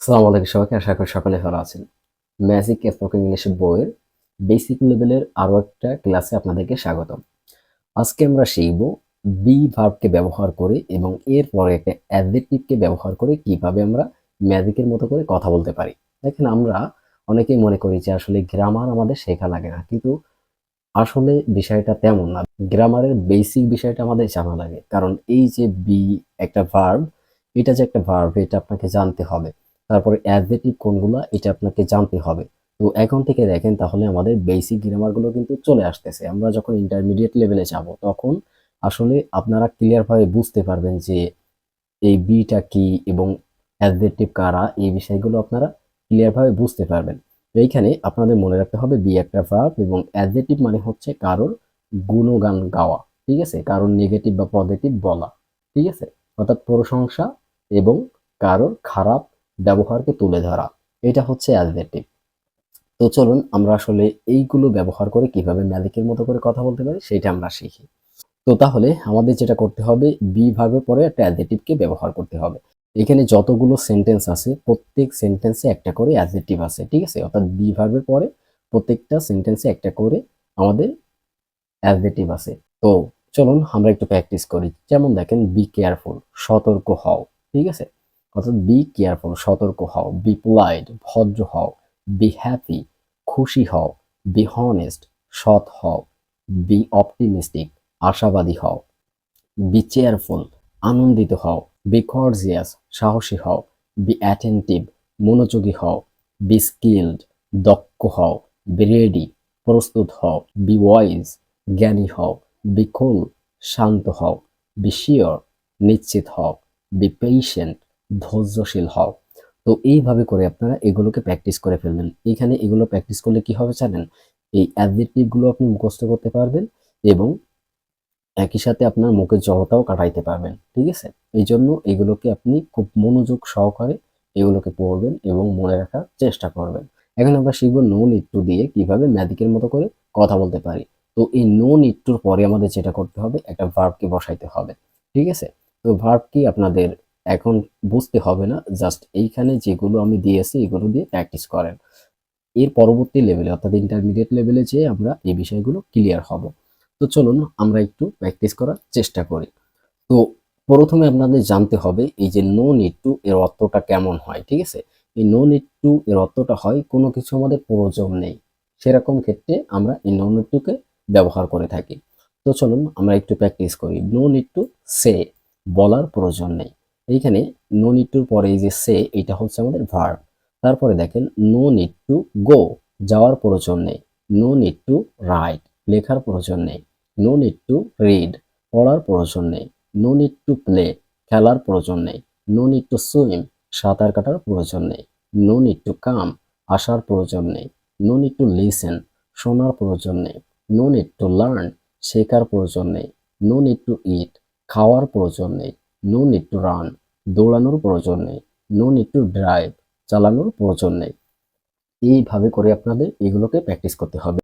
আসসালামু আলাইকুম সবাইকে, আশা করি সকলে ভালো আছেন। ম্যাজিক স্পোকেন ইংলিশ বইয়ের বেসিক লেভেলের আরো একটা ক্লাসে আপনাদেরকে স্বাগতম। আজকে আমরা শিখব বি ভার্বকে ব্যবহার করে এবং এরপরে একটা অ্যাডজেক্টিভকে ব্যবহার করে কিভাবে আমরা ম্যাজিকের মতো করে কথা বলতে পারি। দেখেন, আমরা অনেকেই মনে করি যে আসলে গ্রামার আমাদের শেখা লাগে না, কিন্তু আসলে বিষয়টা তেমন না। গ্রামারের বেসিক বিষয়টা আমাদের জানা লাগে, কারণ এই যে বি একটা ভার্ব, এটা যে একটা ভার্ব এটা আপনাকে জানতে হবে। তারপরে অ্যাডজেক্টিভ কোনগুলা এটা আপনাকে জানতে হবে। তো এখন থেকে দেখেন, তাহলে আমাদের বেসিক গ্রামারগুলো কিন্তু চলে আসতেছে। আমরা যখন ইন্টারমিডিয়েট লেভেলে যাব তখন আসলে আপনারা ক্লিয়ার ভাবে বুঝতে পারবেন যে এই বিটা কি এবং অ্যাডজেক্টিভ কারা, এই বিষয়গুলো আপনারা ক্লিয়ার ভাবে বুঝতে পারবেন। তো এইখানে আপনাদের মনে রাখতে হবে বি একটা ভার্ব এবং অ্যাডজেক্টিভ মানে হচ্ছে কারোর গুণগান গাওয়া, ঠিক আছে, কারোর নেগেটিভ বা পজিটিভ বলা, ঠিক আছে, অর্থাৎ প্রশংসা এবং কারোর খারাপ ব্যবহারকে তুলে ধরা, এটা হচ্ছে অ্যাডজেক্টিভ। তো চলুন আমরা আসলে এইগুলো ব্যবহার করে কিভাবে ম্যাজিকের মতো করে কথা বলতে পারি সেটা আমরা শিখি। তো তাহলে আমাদের যেটা করতে হবে, বি ভার্বের পরে একটা অ্যাডজেক্টিভকে ব্যবহার করতে হবে। এখানে যতগুলো সেন্টেন্স আছে প্রত্যেক সেন্টেন্সে একটা করে অ্যাডজেক্টিভ আছে, ঠিক আছে, অর্থাৎ বি ভার্বের পরে প্রত্যেকটা সেন্টেন্সে একটা করে আমাদের অ্যাডজেক্টিভ আছে। তো চলুন আমরা একটু প্র্যাকটিস করি। যেমন দেখেন, বি কেয়ারফুল, সতর্ক হও, ঠিক আছে, অর্থাৎ বি কেয়ারফুল সতর্ক হও, বি পোলাইট ভদ্র হও, বি হ্যাপি খুশি হও, বি হনেস্ট সৎ হও, বি অপটিমিস্টিক আশাবাদী হও, বি চেয়ারফুল আনন্দিত হও, বি কর্জিয়াস সাহসী হও, বি অ্যাটেন্টিভ মনোযোগী হও, বি স্কিলড দক্ষ হও, বি রেডি প্রস্তুত হও, বি ওয়াইজ জ্ঞানী হও, বি কুল শান্ত হও, বি শিওর নিশ্চিত হও, বি পেশেন্ট ধৈর্যশীল হও। তো এইভাবে করে আপনারা এগুলোকে প্র্যাকটিস করে ফেলবেন। এখানে এগুলো প্র্যাকটিস করলে কি হবে জানেন, এই অ্যাডজেক্টিভগুলো আপনি মুখস্থ করতে পারবেন এবং একই সাথে আপনার মুখের জড়তাও কাটাইতে পারবেন, ঠিক আছে। এই জন্য এগুলোকে আপনি খুব মনোযোগ সহকারে এগুলোকে পড়বেন এবং মনে রাখার চেষ্টা করবেন। এখন আমরা শিখবো নো নিড টু দিয়ে কিভাবে ম্যাজিকের মতো করে কথা বলতে পারি। তো এই নো নিড টুর পরে আমাদের যেটা করতে হবে, একটা ভার্বকে বসাইতে হবে, ঠিক আছে। তো ভার্ব কি আপনাদের এখন বুঝতে হবে না, জাস্ট এইখানে যেগুলো আমি দিয়েছি এগুলো দিয়ে প্র্যাকটিস করেন। এর পরবর্তী লেভেলে অর্থাৎ ইন্টারমিডিয়েট লেভেলে যেয়ে আমরা এই বিষয়গুলো ক্লিয়ার হব। তো চলুন আমরা একটু প্র্যাকটিস করার চেষ্টা করি। তো প্রথমে আপনাদের জানতে হবে এই যে নো নিড টু এর অর্থটা কেমন হয়, ঠিক আছে। এই নো নিড টু এর অর্থটা হয় কোনো কিছু আমাদের প্রয়োজন নেই, সেরকম ক্ষেত্রে আমরা এই নো নিড টু কে ব্যবহার করে থাকি। তো চলুন আমরা একটু প্র্যাকটিস করি। নো নিড টু সে, বলার প্রয়োজন নেই। এইখানে নো নিড টুর পরে এই যে সে, এটা হচ্ছে আমাদের ভার্ব। তারপরে দেখেন, নো নিড টু গো, যাওয়ার প্রয়োজন নেই। নো নিড টু রাইট, লেখার প্রয়োজন নেই। নো নিড টু রিড, পড়ার প্রয়োজন নেই। নো নিড টু প্লে, খেলার প্রয়োজন নেই। নো নিড টু সুইম, সাঁতার কাটার প্রয়োজন নেই। নো নিড টু কাম, আসার প্রয়োজন নেই। নো নিড টু লিসেন, শোনার প্রয়োজন নেই। নো নিড টু লার্ন, শেখার প্রয়োজন নেই। নো নিড টু ইট, খাওয়ার প্রয়োজন নেই। নো নিড টু রান, দৌড়ানোর প্রয়োজন নেই। নো নিড টু ড্রাইভ, চালানোর প্রয়োজন নেই। এইভাবে করে আপনাদের এগুলোকে প্র্যাকটিস করতে হবে।